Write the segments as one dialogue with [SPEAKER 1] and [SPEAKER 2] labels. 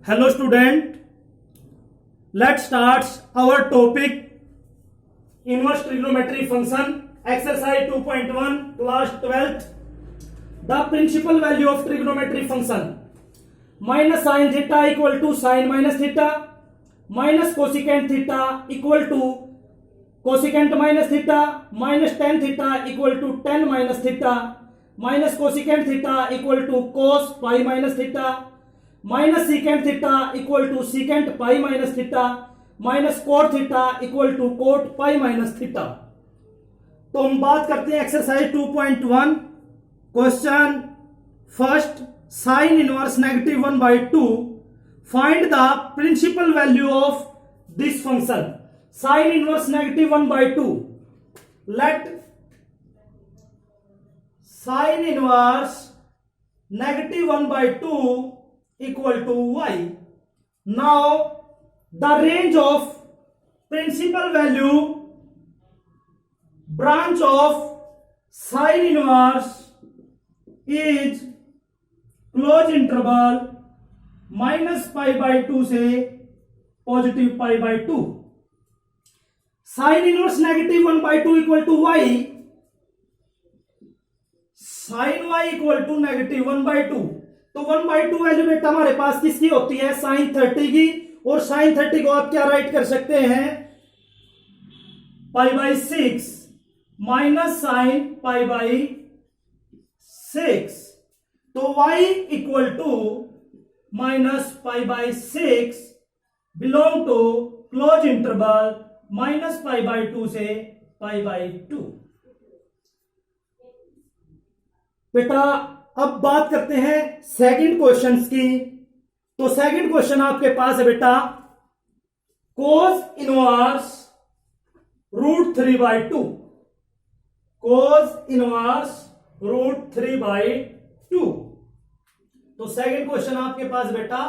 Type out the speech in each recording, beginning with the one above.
[SPEAKER 1] Hello student, let's start our topic inverse trigonometry function exercise 2.1 class 12th. The principal value of trigonometry function minus sin theta equal to sin minus theta minus cosecant theta equal to cosecant minus theta minus tan theta equal to tan minus theta minus cosecant theta equal to cos pi minus theta minus secant theta equal to secant pi minus theta minus cot theta equal to cot pi minus theta. तो हम बात करते हैं exercise 2.1 question first sine inverse -1/2 find the principal value of this function. Sine inverse -1/2 let sine inverse -1/2 equal to y. Now the range of principal value branch of sine inverse is close interval minus pi by 2 से positive pi by 2. Sine inverse -1/2 equal to y. Sin y equal to -1/2. तो 1/2 value बेटा हमारे पास किसकी होती है? Sign 30 की। और साइन 30 को आप क्या राइट कर सकते हैं? π/6 माइनस साइन π/6। तो y equal to minus π/6 belong to close interval minus π/2 से π/2। बेटा अब बात करते हैं सेकंड क्वेश्चन की। तो सेकंड क्वेश्चन आपके पास है बेटा कोस इनवर्स √3/2। कोस इनवर्स √3/2। तो सेकंड क्वेश्चन आपके पास बेटा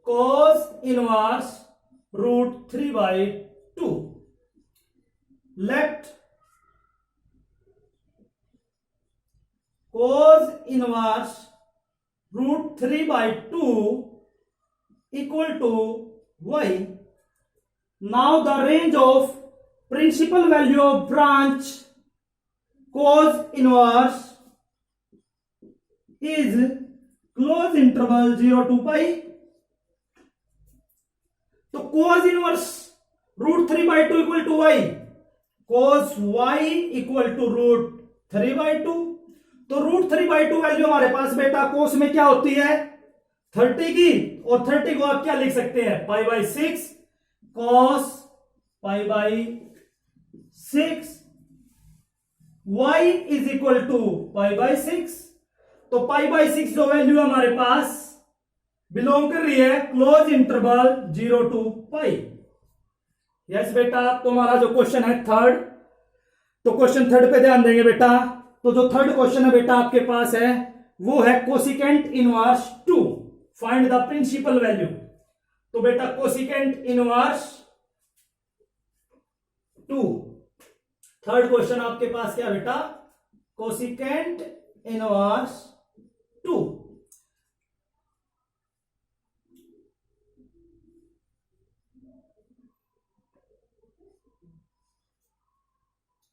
[SPEAKER 1] cos inverse √3/2। Let cos inverse √3/2 equal to y. Now the range of principal value of branch cos inverse is close interval 0 to pi. तो cos inverse √3/2 equal to y. cos y equal to √3/2। तो √3/2 value हमारे पास बेटा कोस में क्या होती है? 30 की। और 30 को आप क्या लिख सकते हैं? π/6 cos π/6 y is equal to π/6। तो π/6 जो वैल्यू हमारे पास बिलोंग कर रही है close interval 0 to pi। Yes बेटा, तो हमारा जो क्वेश्चन है थर्ड, तो क्वेश्चन थर्ड पे ध्यान देंगे बेटा। तो जो थर्ड क्वेश्चन है बेटा आपके पास है वो है cosecant inverse 2 find the principal value. तो बेटा कोसिकेंट इनवर्स 2 थर्ड क्वेश्चन आपके पास क्या बेटा? Cosecant inverse 2।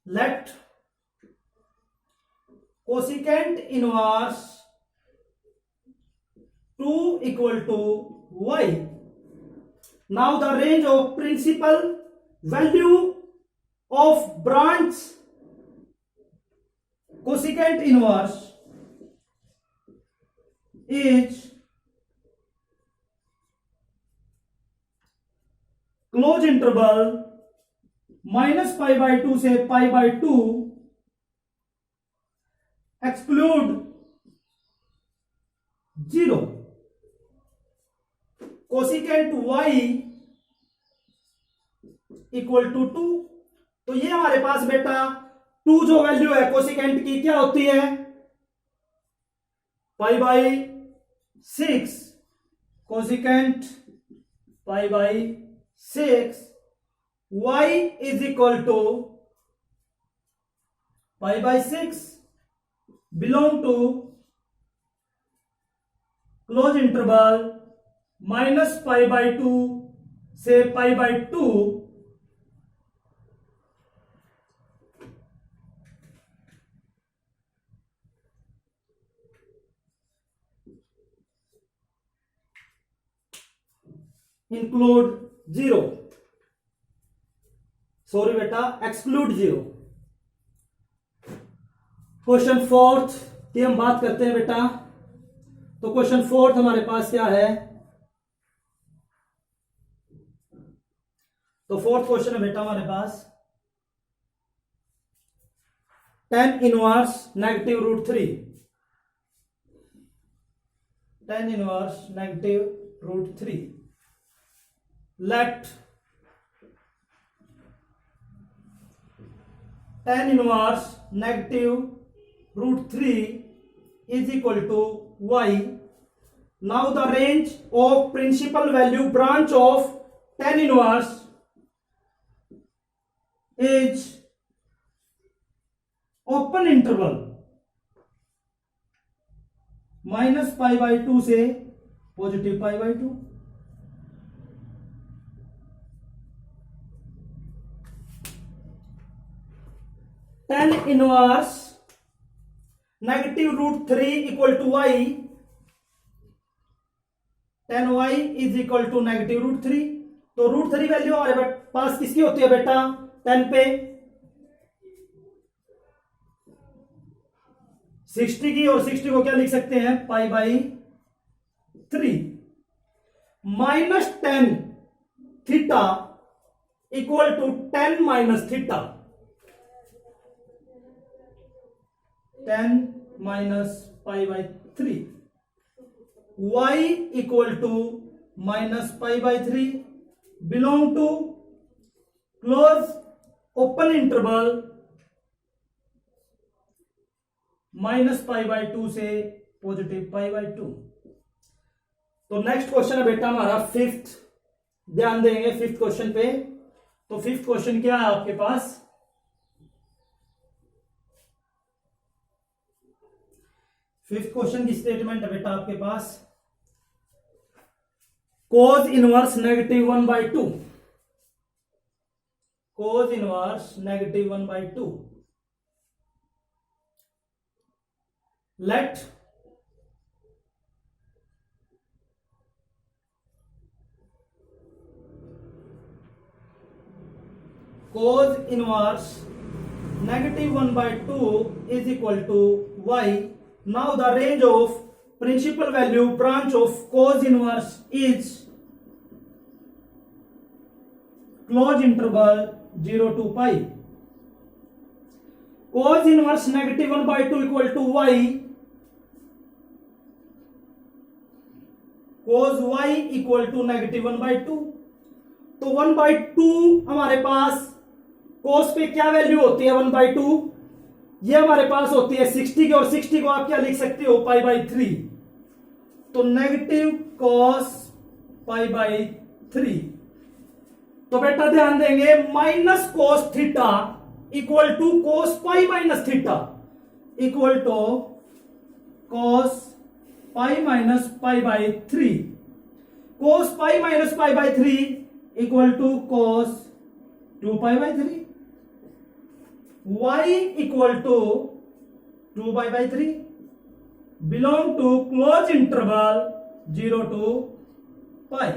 [SPEAKER 1] Let cosecant inverse 2 equal to y. Now the range of principal value of branch cosecant inverse is close interval minus π/2 से π/2 exclude 0। Cosecant y equal to 2। तो ये हमारे पास बेटा 2 जो वैल्यू है कोसिकेंट की क्या होती है? π/6 cosecant π/6 y is equal to π/6 belong to close interval minus pi by two से pi by two include zero, sorry बेटा एक्सक्लूड जीरो। क्वेश्चन फोर्थ की हम बात करते हैं बेटा। तो क्वेश्चन फोर्थ हमारे पास क्या है? तो फोर्थ क्वेश्चन है बेटा हमारे पास tan inverse negative root three, tan inverse negative root three. Let tan inverse negative root three is equal to y. Now the range of principal value branch of tan inverse is open interval minus pi by two से positive pi by two. tan inverse negative root three equal to y, tan y is equal to negative root three. तो root three value हमारे पास किसकी होती है बेटा? tan पे 60 की, और 60 को क्या लिख सकते हैं? Pi by three. Minus ten theta equal to 10 minus theta, 10 minus pi by three. y equal to minus pi by three, belong to close open interval minus pi by two से positive pi by two. तो next question है बेटा हमारा fifth, ध्यान देंगे fifth question पे। तो fifth question क्या है आपके पास? फिफ्थ क्वेश्चन की स्टेटमेंट है बेटा आपके पास cos inverse negative one by two, cos inverse negative one by two. Let cos inverse negative one by two is equal to y. Now the range of principal value branch of cos inverse is close interval 0 to pi. Cos inverse negative 1 by 2 equal to y. Cos y equal to negative 1 by 2. तो 1 by 2 हमारे पास cos पे क्या value होती है? 1 by 2 ये हमारे पास होती है 60 की, और 60 को आप क्या लिख सकते हो? Pi by three. तो negative cos pi by three. तो बेटा ध्यान देंगे minus cos theta equal to cos pi minus theta equal to cos pi minus pi by three. Cos pi minus pi by three equal to cos two pi by three. y equal to 2 pi by 3, belong to close interval 0 to pi.